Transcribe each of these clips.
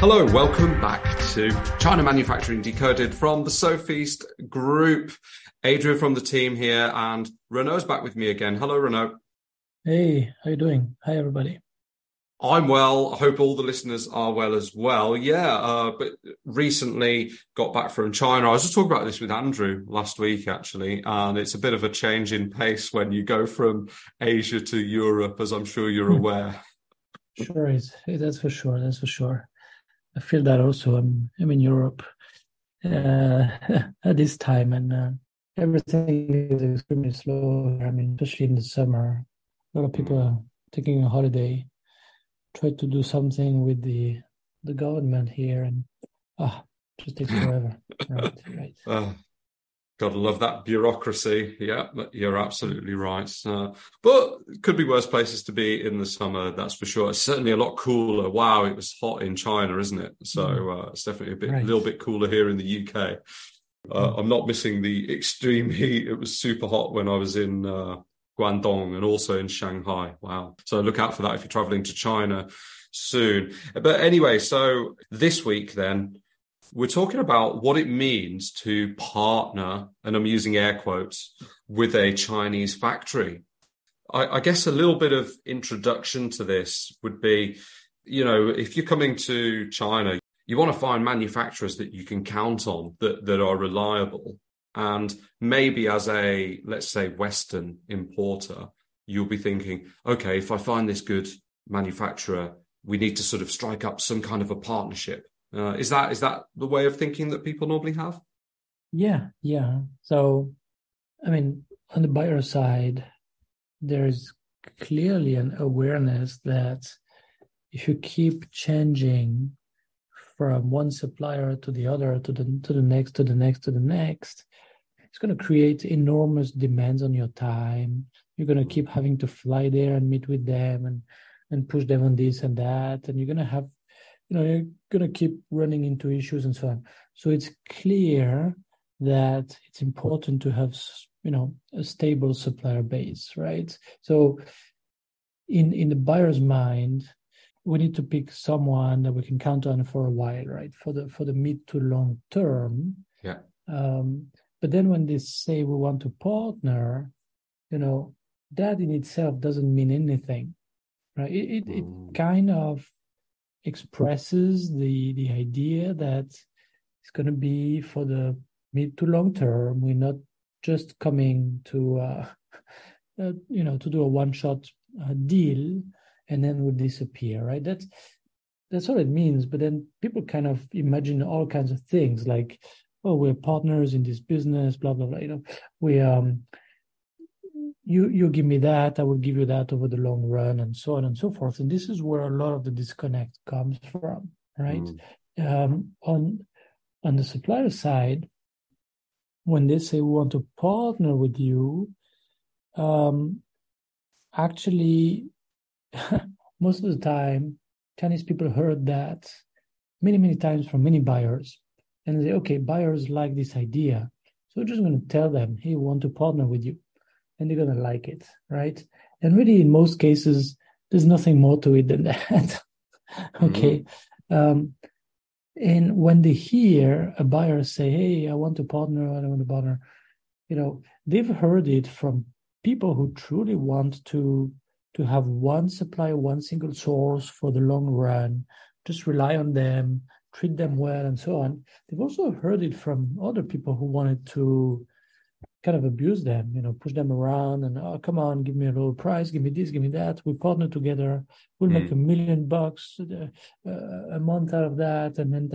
Hello, welcome back to China Manufacturing Decoded from the Sofeast group. Adrian from the team here, and Renaud's back with me again. Hello, Renaud. Hey, how you doing? Hi, everybody. I'm well. I hope all the listeners are well as well. But recently got back from China. I was just talking about this with Andrew last week, actually, and it's a bit of a change in pace when you go from Asia to Europe, as I'm sure you're aware. Sure, that's for sure. That's for sure. I feel that also. I'm in Europe at this time, and everything is extremely slow. I mean, especially in the summer, a lot of people are taking a holiday, try to do something with the government here, and it just takes forever. Right. Gotta love that bureaucracy. Yeah, you're absolutely right. But could be worse places to be in the summer, that's for sure. It's certainly a lot cooler. Wow, it was hot in China, isn't it? So it's definitely a little bit cooler here in the UK. I'm not missing the extreme heat. It was super hot when I was in Guangdong and also in Shanghai. Wow. So look out for that if you're traveling to China soon. But anyway, so this week then, we're talking about what it means to partner, and I'm using air quotes, with a Chinese factory. I guess a little bit of introduction to this would be, if you're coming to China, you want to find manufacturers that you can count on, that are reliable. And maybe as a, let's say, Western importer, you'll be thinking, okay, if I find this good manufacturer, we need to sort of strike up some kind of a partnership. Is that the way of thinking that people normally have? Yeah. So, I mean, on the buyer side, there's clearly an awareness that if you keep changing from one supplier to the other, to the next, it's going to create enormous demands on your time. You're going to keep having to fly there and meet with them and push them on this and that, and you're going to have, you're going to keep running into issues and so on. So it's clear that it's important to have, a stable supplier base, right? So in the buyer's mind, we need to pick someone that we can count on for a while, right? For the mid to long term. Yeah. But then when they say we want to partner, that in itself doesn't mean anything, right? It kind of expresses the idea that it's going to be for the mid to long term. We're not just coming to to do a one-shot deal and then we'll disappear, right? That's what it means. But then people kind of imagine all kinds of things like, oh, we're partners in this business, blah blah blah. We you give me that, I will give you that over the long run, and so on and so forth. And this is where a lot of the disconnect comes from, right? On the supplier side, when they say we want to partner with you, actually, most of the time, Chinese people heard that many times from many buyers, and they say, okay, buyers like this idea, so we're just going to tell them, hey, we want to partner with you. And they're going to like it, right? And really, in most cases, there's nothing more to it than that. Okay. And when they hear a buyer say, hey, I want to partner, they've heard it from people who truly want to have one supplier, one single source for the long run, just rely on them, treat them well, and so on. They've also heard it from other people who wanted to kind of abuse them, push them around and, oh, come on, give me a low price, give me this, give me that. We partner together. We'll make $1 million a month out of that. And then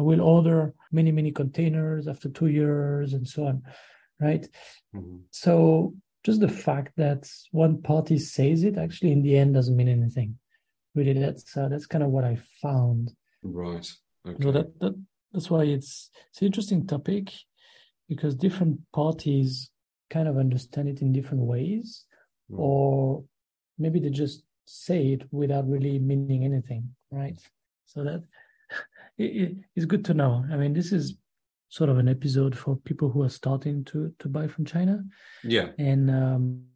we'll order many containers after 2 years and so on. Right. So just the fact that one party says it actually in the end doesn't mean anything. Really, that's kind of what I found. Right. Okay. So that's why it's an interesting topic, because different parties kind of understand it in different ways, or maybe they just say it without really meaning anything, right? So that it's good to know. I mean, this is sort of an episode for people who are starting to buy from China. Yeah. And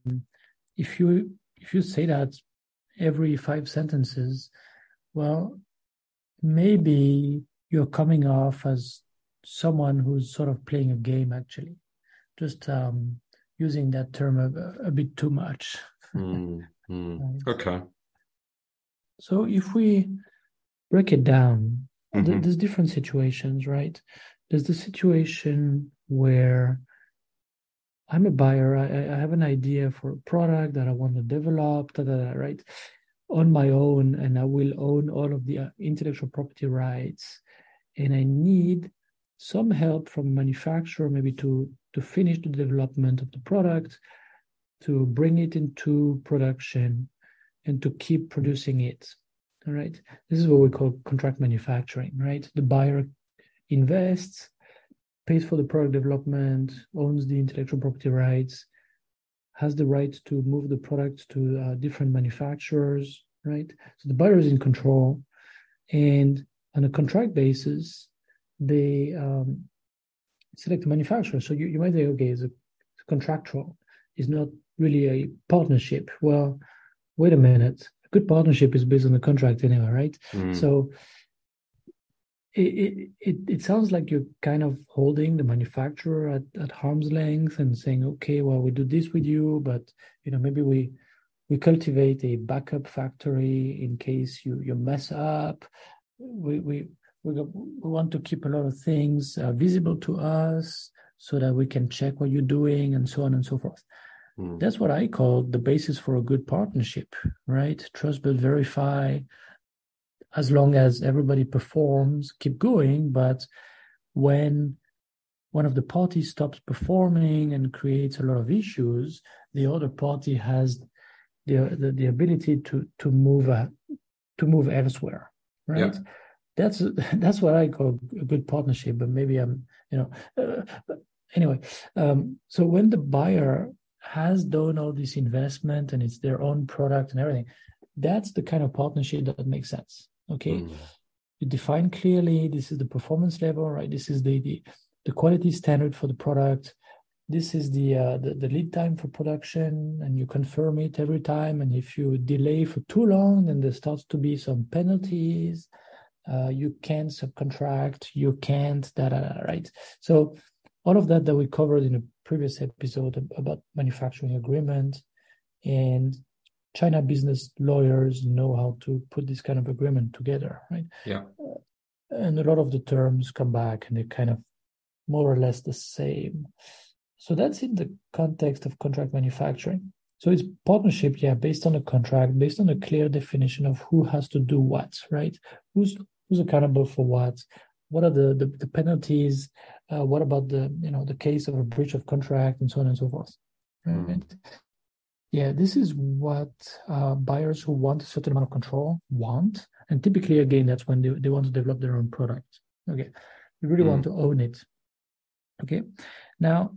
if you say that every 5 sentences, well, maybe you're coming off as someone who's sort of playing a game, actually, just using that term a bit too much. Right. Okay. So if we break it down, Mm-hmm. there's different situations, right? There's the situation where I'm a buyer. I have an idea for a product that I want to develop, right, on my own, and I will own all of the intellectual property rights. And I need some help from a manufacturer, maybe to finish the development of the product, to bring it into production, and to keep producing it. All right. This is what we call contract manufacturing, right? The buyer invests, pays for the product development, owns the intellectual property rights, has the right to move the product to different manufacturers, right? So the buyer is in control. And on a contract basis, they select a manufacturer. So you might say, okay, it's contractual. It's not really a partnership. Well, wait a minute. A good partnership is based on the contract anyway, right? So it sounds like you're kind of holding the manufacturer at arm's length and saying, okay, well, we do this with you, but maybe we cultivate a backup factory in case you mess up. We want to keep a lot of things visible to us so that we can check what you're doing and so on and so forth. That's what I call the basis for a good partnership, right? Trust, but verify. As long as everybody performs, keep going. But when one of the parties stops performing and creates a lot of issues, the other party has the ability to move elsewhere, right? Yeah. That's what I call a good partnership. But maybe but anyway. So when the buyer has done all this investment and it's their own product and everything, that's the kind of partnership that makes sense. Okay, you define clearly, this is the performance level, right? This is the quality standard for the product. This is the lead time for production, and you confirm it every time. And if you delay for too long, then there starts to be some penalties. You can't subcontract, you can't right? So all of that we covered in a previous episode about manufacturing agreement, and China business lawyers know how to put this kind of agreement together, right? Yeah. And a lot of the terms come back and they're kind of more or less the same. So that's in the context of contract manufacturing. So it's partnership, based on a contract, based on a clear definition of who has to do what, right? Who's accountable for what? What are the penalties? What about the case of a breach of contract and so on and so forth, right? Yeah, this is what buyers who want a certain amount of control want. And typically, again, that's when they want to develop their own product. Okay, they really want to own it. Okay, now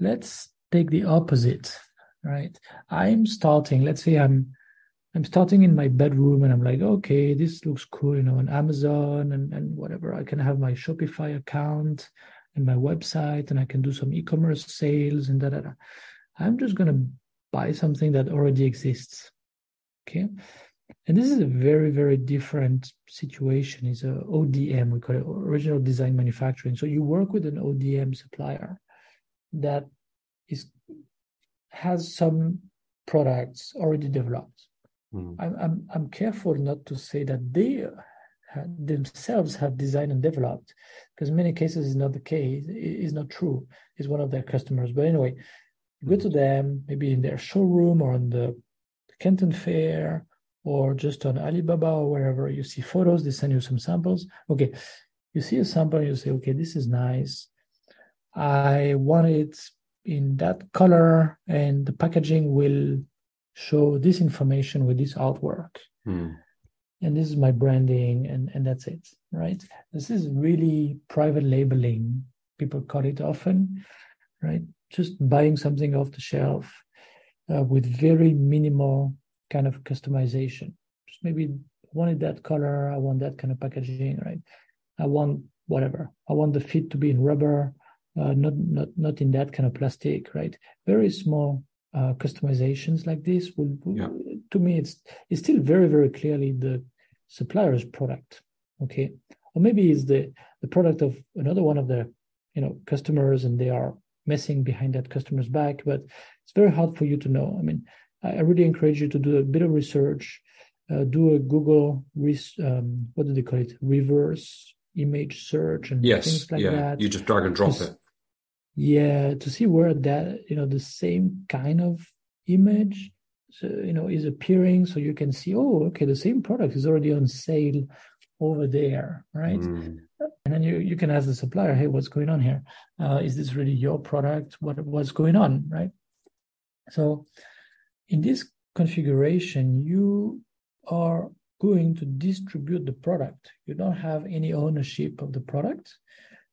let's take the opposite, right? Let's say I'm starting in my bedroom and I'm like, okay, this looks cool, on Amazon and whatever. I can have my Shopify account and my website and I can do some e-commerce sales and da. I'm just going to buy something that already exists. Okay. And this is a very, very different situation. It's a ODM, we call it original design manufacturing. So you work with an ODM supplier that has some products already developed. I'm careful not to say that they themselves have designed and developed, because in many cases it's not the case. It's not true. It's one of their customers. But anyway, you go to them, maybe in their showroom or on the Canton Fair or just on Alibaba or wherever. You see photos, they send you some samples. Okay, you see a sample, you say, okay, this is nice. I want it in that color, and the packaging will show this information with this artwork. And this is my branding, and that's it, right? This is really private labeling. People call it often, right? Just buying something off the shelf with very minimal kind of customization. Just maybe I wanted that color, I want that kind of packaging, right? I want whatever. I want the fit to be in rubber, not in that kind of plastic, right? Very small customizations like this will to me, it's still very, very clearly the supplier's product. okay? Or maybe it's the product of another one of the customers, and they are messing behind that customer's back, but it's very hard for you to know. I mean, I really encourage you to do a bit of research, do a Google, what do they call it? Reverse image search and things like that. You just drag and drop it. Yeah, to see where that, the same kind of image, is appearing, so you can see, oh, okay, the same product is already on sale over there, right? And then you can ask the supplier, hey, what's going on here? Is this really your product? What's going on, right? So in this configuration, you are going to distribute the product. You don't have any ownership of the product.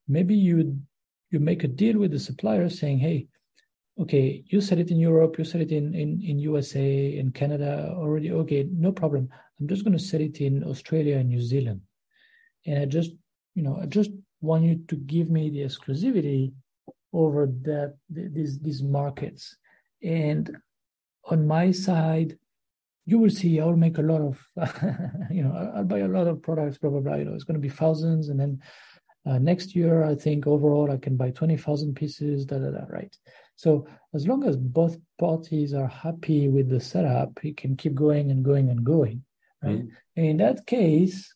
Maybe you make a deal with the supplier saying, hey, okay, you sell it in Europe, you sell it in USA, in Canada already. Okay, no problem. I'm just going to sell it in Australia and New Zealand. And I just want you to give me the exclusivity over these markets. And on my side, you will see I'll make a lot of, I'll buy a lot of products, blah, blah, blah. It's going to be thousands. And then next year, I think overall I can buy 20,000 pieces, right? So as long as both parties are happy with the setup, it can keep going and going and going, right? And in that case,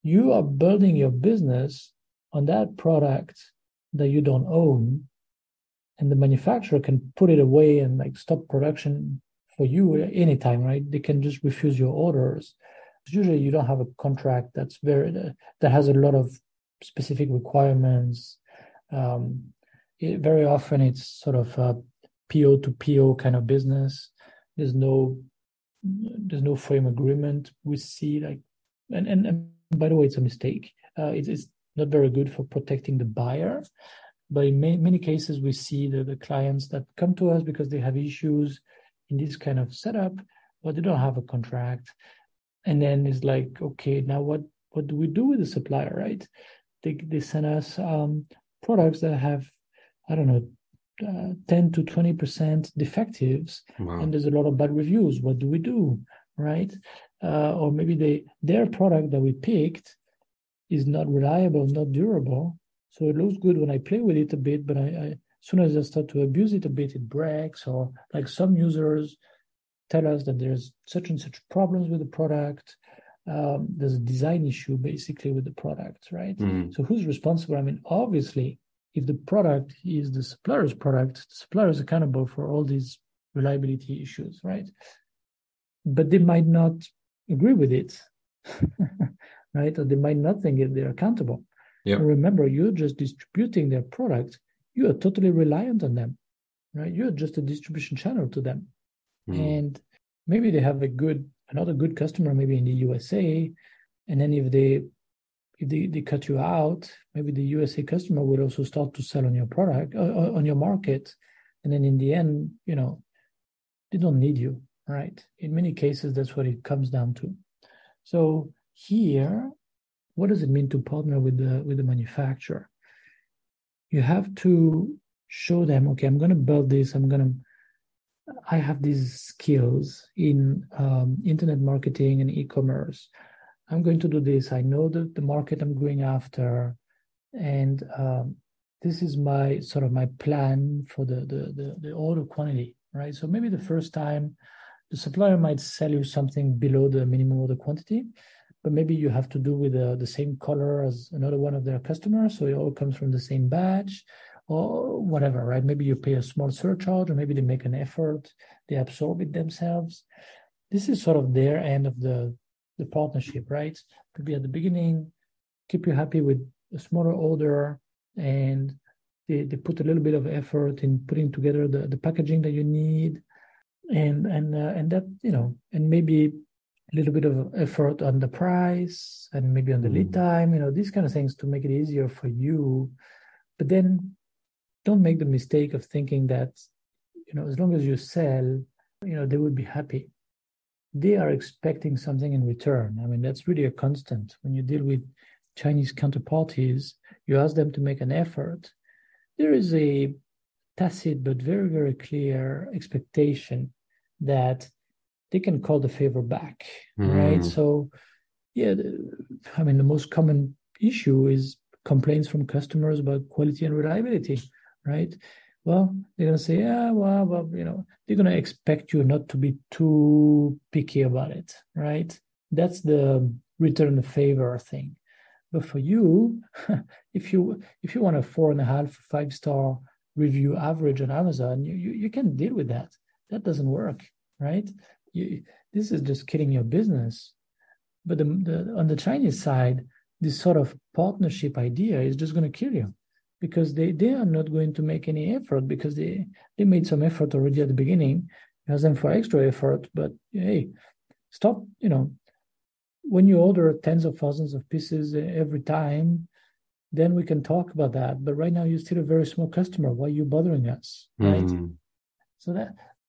you are building your business on that product that you don't own, and the manufacturer can put it away and stop production for you anytime, right? They can just refuse your orders. Usually you don't have a contract that has a lot of specific requirements. Very often it's sort of a PO to PO kind of business. There's no frame agreement. We see and by the way, it's a mistake. It's not very good for protecting the buyer. But in many cases, we see the clients that come to us because they have issues in this kind of setup, but they don't have a contract. And then it's like, okay, now what do we do with the supplier, right? They send us products that have, I don't know, 10 to 20% defectives, and there's a lot of bad reviews. What do we do, right? Or maybe their product that we picked is not reliable, not durable. So it looks good when I play with it a bit, but as soon as I start to abuse it a bit, it breaks. Or like some users tell us that there's such and such problems with the product. There's a design issue basically with the product, right? So who's responsible? I mean, obviously, if the product is the supplier's product, the supplier is accountable for all these reliability issues, right? But they might not agree with it, right? Or they might not think they're accountable. Yeah. Remember, you're just distributing their product. You are totally reliant on them, right? You're just a distribution channel to them. And maybe they have another good customer, maybe in the USA. And then if they cut you out, maybe the USA customer will also start to sell on your product, on your market. And then in the end, they don't need you, right? In many cases, that's what it comes down to. So here, what does it mean to partner with the manufacturer? You have to show them, okay, I'm going to build this. I have these skills in internet marketing and e-commerce. I'm going to do this. I know the market I'm going after, and this is my plan for the order quantity, right? So maybe the first time the supplier might sell you something below the minimum order quantity, but maybe you have to do with the same color as another one of their customers, so it all comes from the same batch or whatever, right? Maybe you pay a small surcharge, or maybe they make an effort, they absorb it themselves. This is sort of their end of the partnership, right? Maybe at the beginning, keep you happy with a smaller order, and they put a little bit of effort in putting together the packaging that you need, and that, and maybe a little bit of effort on the price and maybe on the lead time, these kind of things to make it easier for you. But then don't make the mistake of thinking that, as long as you sell, they will be happy. They are expecting something in return. I mean, that's really a constant. When you deal with Chinese counterparties, you ask them to make an effort. There is a tacit but very, very clear expectation that they can call the favor back, right? So Yeah, the most common issue is complaints from customers about quality and reliability, right? Well, they're going to say, well, they're going to expect you not to be too picky about it, right? That's the return the favor thing. But for you, if you want a 4.5, 5-star review average on Amazon, you can deal with that. That doesn't work, right? This is just killing your business. But on the Chinese side, this sort of partnership idea is just going to kill you, because they are not going to make any effort, because they made some effort already at the beginning. You ask them for extra effort, but hey, stop, when you order tens of thousands of pieces every time, then we can talk about that. But right now you're still a very small customer. Why are you bothering us, right? So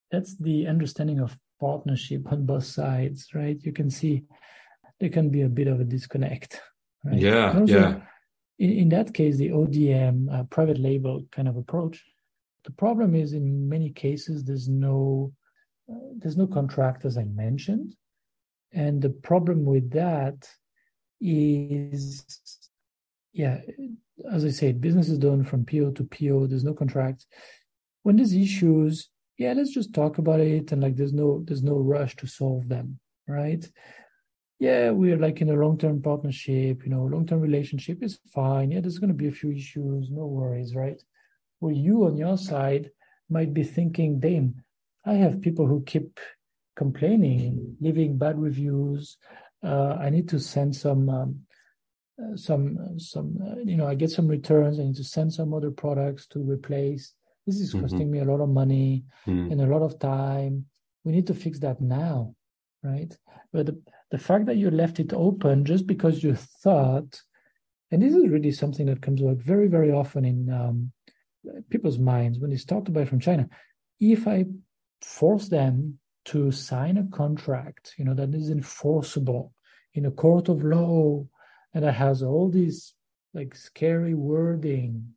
that's the understanding of partnership on both sides, right? You can see there can be a bit of a disconnect, right? Yeah, and also, yeah. In that case, the ODM, private label kind of approach, the problem is in many cases there's no contract, as I mentioned. And the problem with that is, as I said, business is done from PO to PO. There's no contract. When there's issues, let's just talk about it, and like there's no rush to solve them, right? Yeah, we're like in a long-term partnership, long-term relationship is fine. Yeah, there's going to be a few issues, no worries, right? Where you on your side might be thinking, damn, I have people who keep complaining, leaving bad reviews. I need to send I get some returns. I need to send some other products to replace. This is costing me a lot of money and a lot of time. We need to fix that now, right? But the fact that you left it open just because you thought, and this is really something that comes out very, very often in people's minds when they start to buy from China. If I force them to sign a contract, that is enforceable in a court of law, and that has all these like scary wording,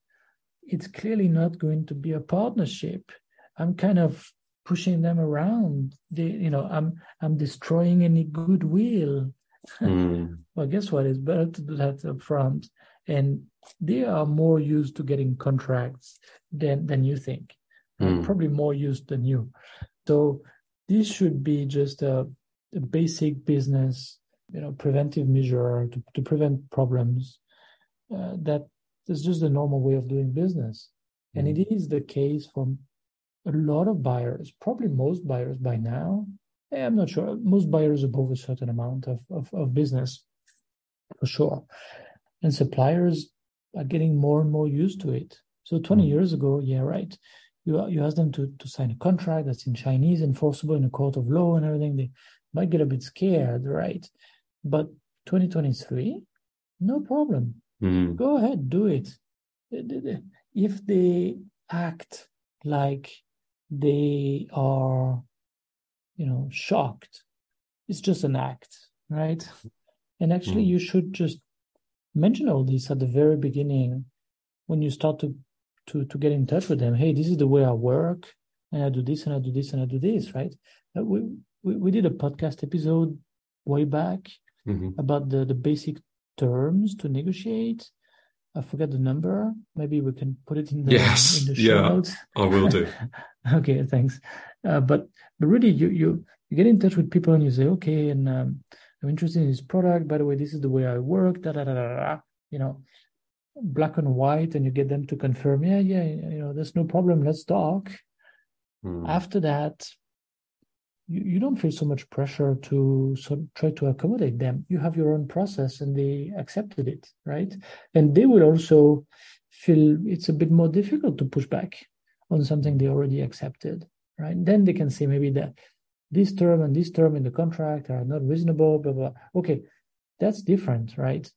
it's clearly not going to be a partnership. I'm kind of pushing them around. I'm destroying any goodwill. Well, guess what? It's better to do that up front. And they are more used to getting contracts than you think. Right? Probably more used than you. So this should be just a basic business, preventive measure to prevent problems. That is just the normal way of doing business. And it is the case for a lot of buyers, probably most buyers by now. I'm not sure. Most buyers above a certain amount of business, for sure. And suppliers are getting more and more used to it. So 20 years ago, right, you ask them to sign a contract that's in Chinese, enforceable in a court of law and everything. They might get a bit scared, right? But 2023, no problem. Go ahead, do it. If they act like they are, shocked, it's just an act, right? And actually, you should just mention all this at the very beginning when you start to get in touch with them. Hey, this is the way I work, and I do this, and I do this, and I do this, right? We did a podcast episode way back about the basic terms to negotiate. I forgot the number. Maybe we can put it in the show notes. I will do. Okay, thanks. But really, you get in touch with people and you say, okay, and I'm interested in this product. By the way, this is the way I work. Black and white, and you get them to confirm. There's no problem. Let's talk. After that, you don't feel so much pressure to try to accommodate them. You have your own process, and they accepted it, right? And they will also feel it's a bit more difficult to push back on something they already accepted, right? Then they can say maybe that this term and this term in the contract are not reasonable, blah, blah. Okay, that's different, right?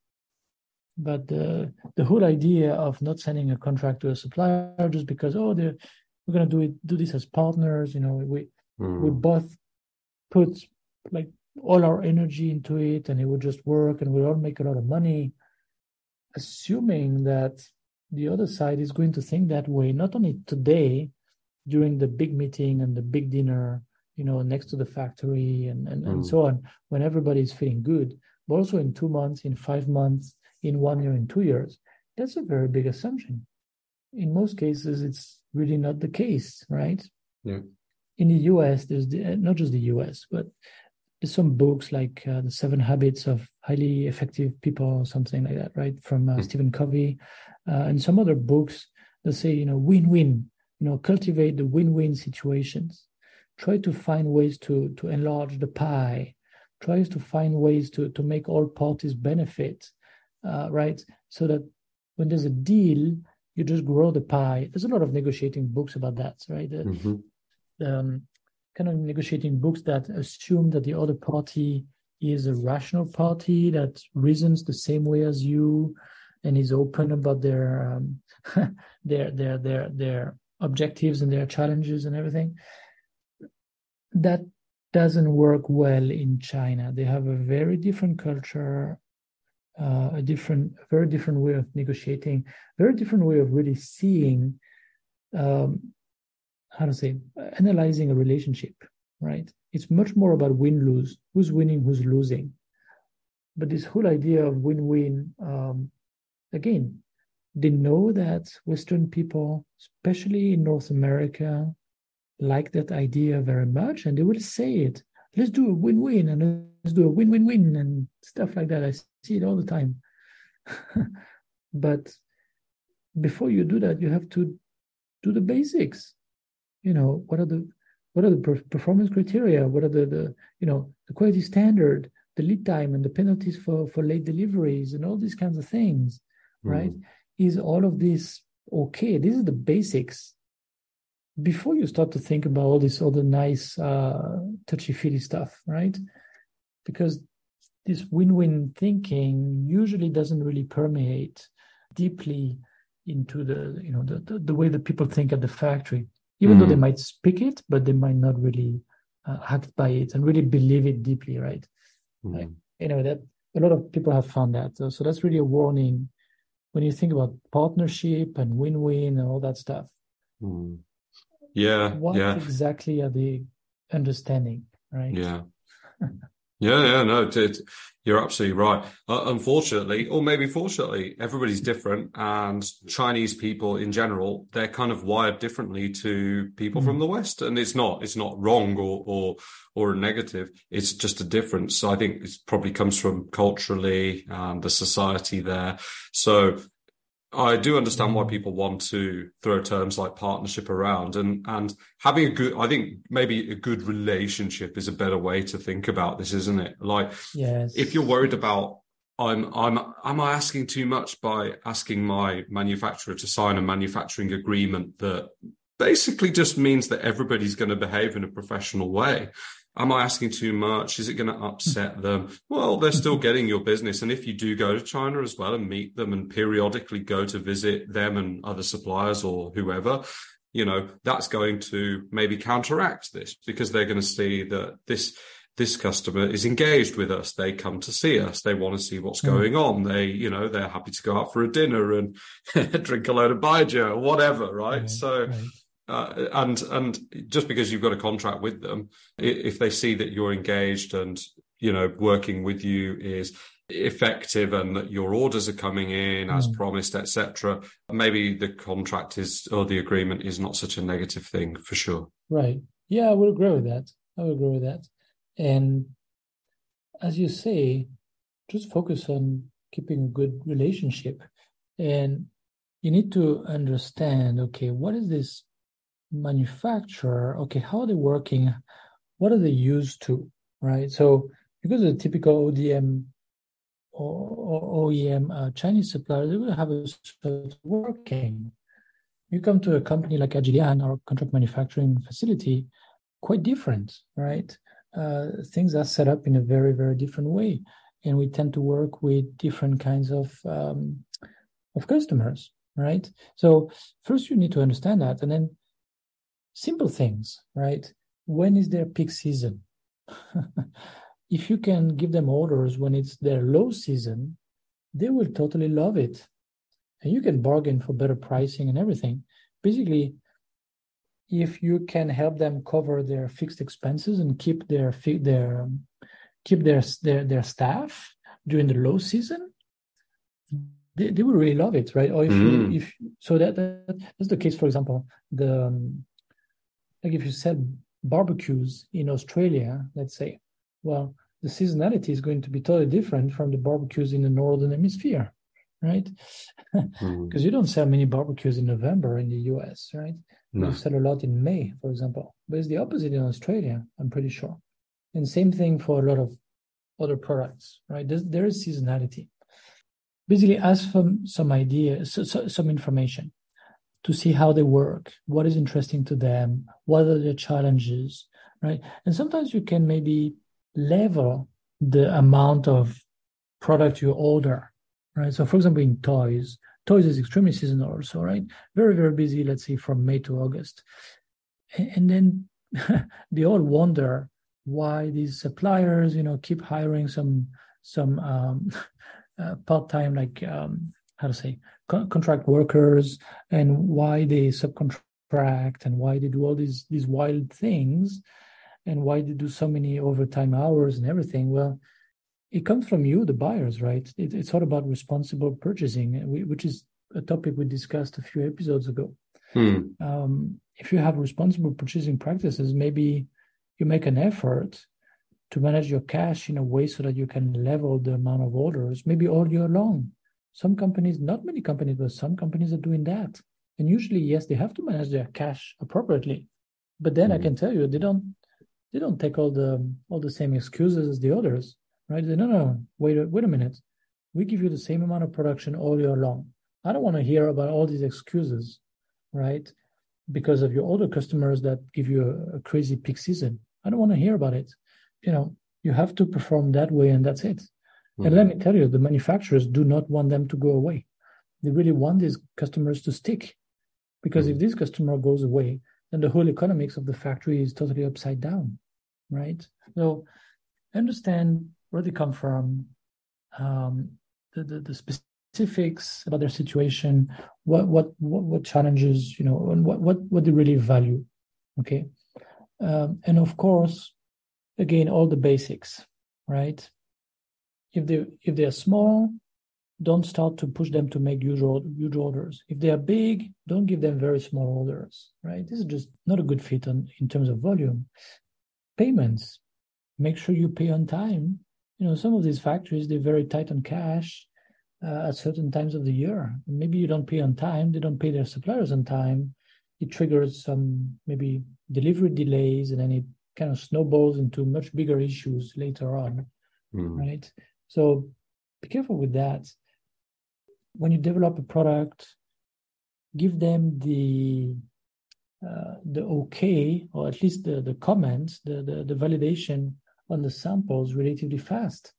But the whole idea of not sending a contract to a supplier just because, we're going to do this as partners, we both put like all our energy into it and it would just work and we'll all make a lot of money, assuming that the other side is going to think that way, not only today during the big meeting and the big dinner, next to the factory and so on, when everybody's feeling good, but also in 2 months, in 5 months, in 1 year, in 2 years. That's a very big assumption. In most cases, it's really not the case, right? Yeah. In the US, there's not just the US, but there's some books like The 7 Habits of Highly Effective People or something like that, right? From Stephen Covey, and some other books that say, win-win, cultivate the win-win situations. Try to find ways to enlarge the pie. Try to find ways to make all parties benefit, right? So that when there's a deal, you just grow the pie. There's a lot of negotiating books about that, right? Kind of negotiating books that assume that the other party is a rational party that reasons the same way as you and is open about their their objectives and their challenges and everything. That doesn't work well in China. They have a very different culture, a very different way of negotiating, very different way of really seeing, analyzing a relationship, right? It's much more about win-lose, who's winning, who's losing. But this whole idea of win-win, again, they know that Western people, especially in North America, like that idea very much, and they will say it. Let's do a win-win, and let's do a win-win-win, and stuff like that. I see it all the time. But before you do that, you have to do the basics. What are the performance criteria? What are the quality standard, the lead time, and the penalties for late deliveries, and all these kinds of things, right? Is all of this okay? This is the basics. Before you start to think about all this other nice touchy-feely stuff, right? Because this win-win thinking usually doesn't really permeate deeply into the way that people think at the factory. Even though they might speak it, but they might not really act by it and really believe it deeply, right? Like, that a lot of people have found that. So that's really a warning when you think about partnership and win-win and all that stuff. Yeah. What exactly are they understanding, right? Yeah. No, you're absolutely right. Unfortunately, or maybe fortunately, everybody's different, and Chinese people in general, they're kind of wired differently to people from the West, and it's not wrong or a negative. It's just a difference. So I think it probably comes from culturally and the society there. So I do understand why people want to throw terms like partnership around, and having I think maybe a good relationship is a better way to think about this, isn't it? Like, yes. If you're worried about, am I asking too much by asking my manufacturer to sign a manufacturing agreement that basically just means that everybody's going to behave in a professional way? Am I asking too much? Is it going to upset them? Well, they're still getting your business. And if you do go to China as well and meet them and periodically go to visit them and other suppliers or whoever, that's going to maybe counteract this, because they're going to see that this customer is engaged with us. They come to see us. They want to see what's going on. They're happy to go out for a dinner and drink a load of baijiu or whatever, right? And just because you've got a contract with them, if they see that you're engaged and, working with you is effective and that your orders are coming in as promised, etc., maybe the contract or the agreement is not such a negative thing, for sure. Right. Yeah, I would agree with that. And as you say, just focus on keeping a good relationship. And you need to understand, okay, what is this manufacturer? Okay, how are they working? What are they used to, right? So because of the typical ODM or OEM Chinese supplier, they will have a sort of working. You come to a company like Adrian or contract manufacturing facility, quite different, right? Things are set up in a very, very different way. And we tend to work with different kinds of customers, right? So first you need to understand that. And then simple things, right? When is their peak season? If you can give them orders when it's their low season, they will totally love it. And you can bargain for better pricing and everything. Basically, if you can help them cover their fixed expenses and keep their staff, during the low season, they will really love it, right? Or if so that's the case. For example, like if you sell barbecues in Australia, let's say, well, the seasonality is going to be totally different from the barbecues in the northern hemisphere, right? Because you don't sell many barbecues in November in the US, right? No. You sell a lot in May, for example. But it's the opposite in Australia, I'm pretty sure. And same thing for a lot of other products, right? There is seasonality. Basically, ask for some ideas, some information to see how they work, what is interesting to them, what are their challenges, right? And sometimes you can maybe level the amount of product you order, right? So for example, in toys is extremely seasonal also, right? Very, very busy, let's say from May to August. And then they all wonder why these suppliers, keep hiring some part-time, like, contract workers, and why they subcontract, and why they do all these wild things, and why they do so many overtime hours and everything. Well, it comes from you, the buyers, right? It's all about responsible purchasing, which is a topic we discussed a few episodes ago. If you have responsible purchasing practices, maybe you make an effort to manage your cash in a way so that you can level the amount of orders, maybe all year long. Some companies, not many companies, but some companies are doing that. And usually, yes, they have to manage their cash appropriately. But then I can tell you, they don't take all the same excuses as the others, right? They no, wait a minute. We give you the same amount of production all year long. I don't want to hear about all these excuses, right? Because of your other customers that give you a crazy peak season. I don't want to hear about it. You have to perform that way, and that's it. And let me tell you, the manufacturers do not want them to go away. They really want these customers to stick, because if this customer goes away, then the whole economics of the factory is totally upside down, right? So understand where they come from, the specifics about their situation, what challenges, and what they really value, okay? And of course, again, all the basics, right? If they are small, don't start to push them to make huge orders. If they are big, don't give them very small orders, right? This is just not a good fit in terms of volume. Payments, make sure you pay on time. Some of these factories, they're very tight on cash at certain times of the year. Maybe you don't pay on time, they don't pay their suppliers on time. It triggers some maybe delivery delays, and then it kind of snowballs into much bigger issues later on, right? So be careful with that. When you develop a product, give them the okay, or at least the comments, the validation on the samples relatively fast.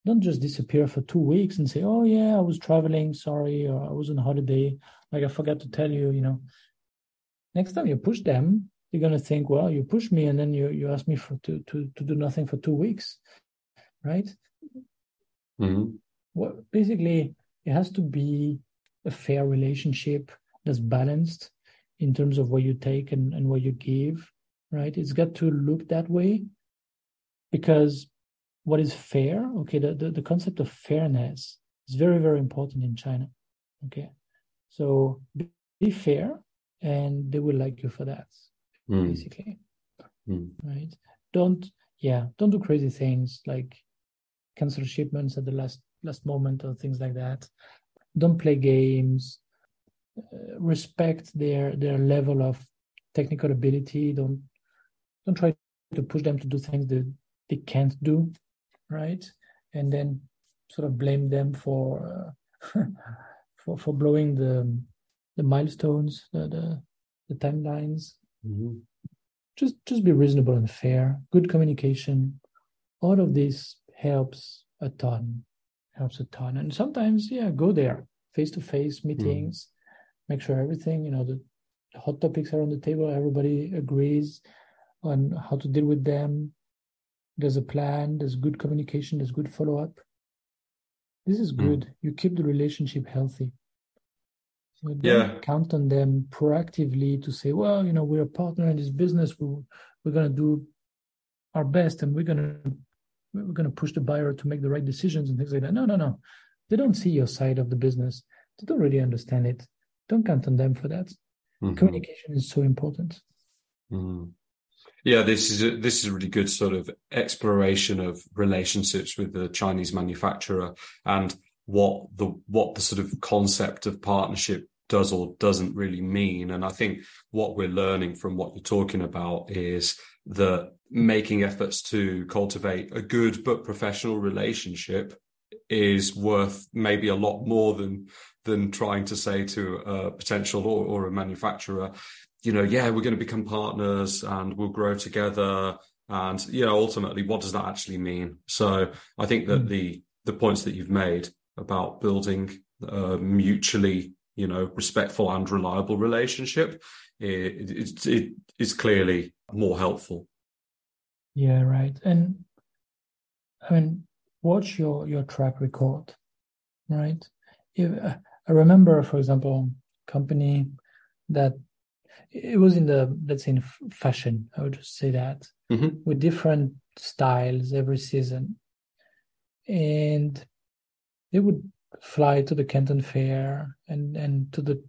Don't just disappear for 2 weeks and say, oh yeah, I was traveling, sorry, or I was on holiday, like I forgot to tell you, Next time you push them, you're going to think, well, you pushed me, and then you asked me to do nothing for 2 weeks, right? Well, basically, it has to be a fair relationship that's balanced in terms of what you take and what you give, right? It's got to look that way, because what is fair, okay, the concept of fairness is very, very important in China, okay? So be fair, and they will like you for that, basically, right? Don't do crazy things like cancel shipments at the last moment or things like that. Don't play games. Respect their level of technical ability. Don't try to push them to do things that they can't do, right? And then sort of blame them for for blowing the milestones, the timelines. Just be reasonable and fair. Good communication. All of this helps a ton. And sometimes, go there, face-to-face meetings, make sure everything, the hot topics are on the table. Everybody agrees on how to deal with them. There's a plan, there's good communication, there's good follow-up. This is good. You keep the relationship healthy. So don't count on them proactively to say, well, we're a partner in this business. We're going to do our best, and we're going to we're going to push the buyer to make the right decisions and things like that. No. They don't see your side of the business. They don't really understand it. Don't count on them for that. Mm-hmm. Communication is so important. Mm. Yeah, this is a really good sort of exploration of relationships with the Chinese manufacturer and what the sort of concept of partnership does or doesn't really mean. And I think what we're learning from what you're talking about is that making efforts to cultivate a good but professional relationship is worth maybe a lot more than trying to say to a potential or a manufacturer, yeah, we're going to become partners and we'll grow together. And, ultimately, what does that actually mean? So I think that the points that you've made about building a mutually, respectful and reliable relationship, it is clearly more helpful. Yeah, right. And I mean, watch your track record, right? I remember, for example, company that it was in let's say in fashion, I would just say that, with different styles every season. And they would fly to the Canton Fair and to the,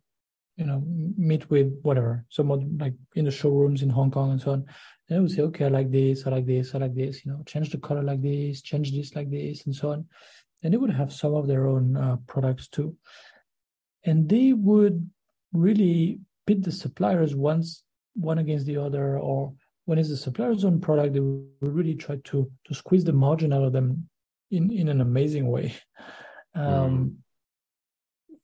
meet with whatever, someone like in the showrooms in Hong Kong and so on. And I would say, okay, I like this, I like this, I like this, change the color like this, change this like this, and so on. And they would have some of their own products too. And they would really pit the suppliers one against the other, or when it's the supplier's own product, they would really try to squeeze the margin out of them in an amazing way.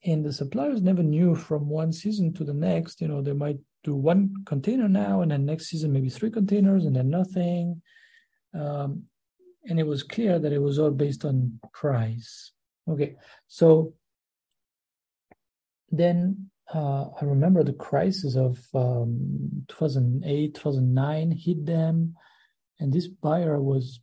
And the suppliers never knew from one season to the next, they might do one container now, and then next season maybe 3 containers, and then nothing. And it was clear that it was all based on price. Okay, so then I remember the crisis of 2008, 2009 hit them, and this buyer was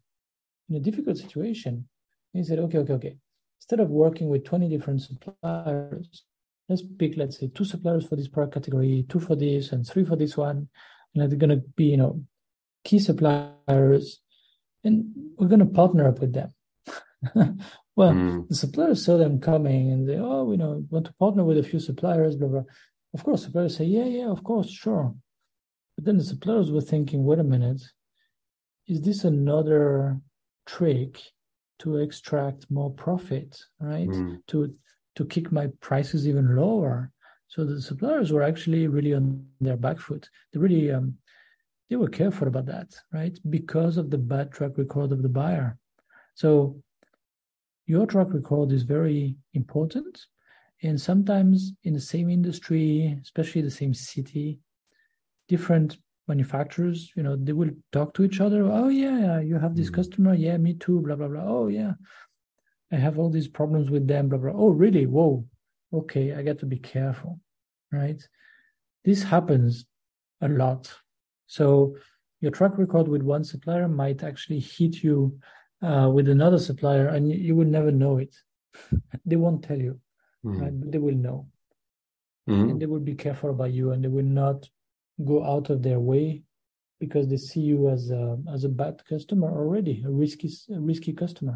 in a difficult situation. He said, okay. Instead of working with 20 different suppliers, let's pick, let's say, 2 suppliers for this product category, 2 for this, and 3 for this one. They're going to be, key suppliers, and we're going to partner up with them. Well, the suppliers saw them coming, and they, want to partner with a few suppliers, blah, blah. Of course, suppliers say, yeah, of course, sure. But then the suppliers were thinking, wait a minute, is this another trick to extract more profit, right? To kick my prices even lower. So the suppliers were actually really on their back foot. They really, they were careful about that, right? Because of the bad track record of the buyer. So your track record is very important. And sometimes in the same industry, especially the same city, different manufacturers, they will talk to each other. Oh, yeah, you have this customer. Yeah, me too, blah, blah, blah. Oh, yeah, I have all these problems with them, blah, blah. Oh, really? Whoa. Okay, I got to be careful, right? This happens a lot. So your track record with one supplier might actually hit you with another supplier, and you will never know it. They won't tell you, right? But they will know. And they will be careful about you, and they will not go out of their way because they see you as a bad customer already, a risky customer.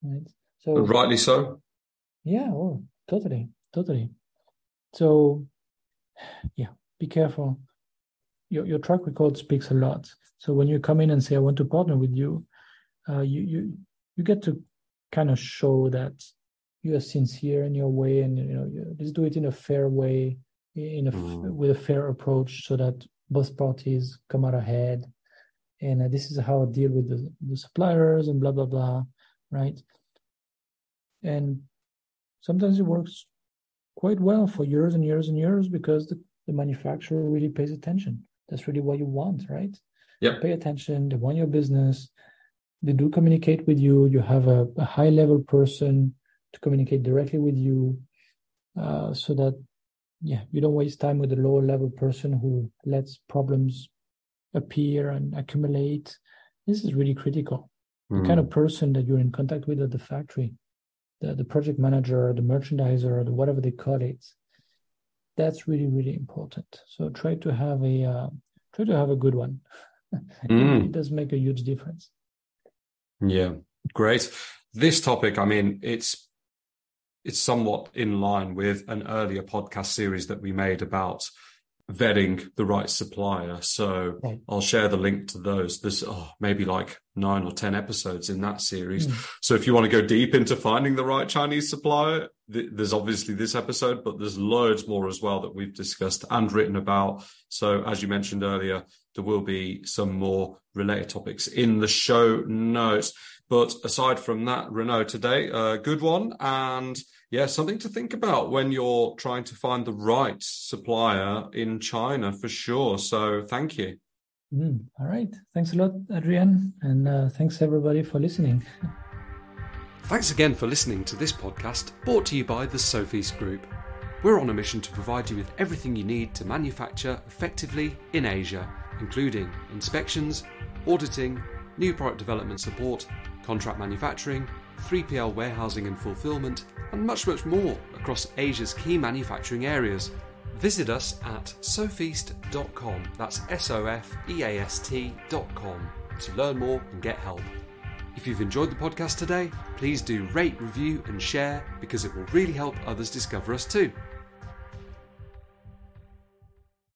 Right? So rightly so. Yeah, totally. So yeah, be careful. Your track record speaks a lot. So when you come in and say, I want to partner with you, you get to kind of show that you are sincere in your way, and just do it in a fair way, with a fair approach, so that both parties come out ahead. And this is how I deal with the suppliers and blah blah blah, right? And sometimes it works quite well for years and years and years because the manufacturer really pays attention. That's really what you want, right? Yeah. They pay attention. They want your business. They do communicate with you. You have a high level person to communicate directly with you, so that you don't waste time with a lower level person who lets problems appear and accumulate. This is really critical. The kind of person that you're in contact with at the factory, the project manager, the merchandiser, or whatever they call it, that's really, really important. So try to have a good one. It does make a huge difference. Yeah, great. This topic, I mean, it's somewhat in line with an earlier podcast series that we made about vetting the right supplier. So Right. I'll share the link to those. There's maybe like 9 or 10 episodes in that series. So if you want to go deep into finding the right Chinese supplier, there's obviously this episode, but there's loads more as well that we've discussed and written about. So as you mentioned earlier, there will be some more related topics in the show notes. But aside from that, Renaud, today, a good one. And yeah, something to think about when you're trying to find the right supplier in China for sure. So thank you. All right. Thanks a lot, Adrian. And thanks everybody for listening. Thanks again for listening to this podcast brought to you by the Sofeast Group. We're on a mission to provide you with everything you need to manufacture effectively in Asia, including inspections, auditing, new product development support, contract manufacturing, 3PL warehousing and fulfillment, and much, much more across Asia's key manufacturing areas. Visit us at sofeast.com, that's SOFEAST.com, to learn more and get help. If you've enjoyed the podcast today, please do rate, review and share, because it will really help others discover us too.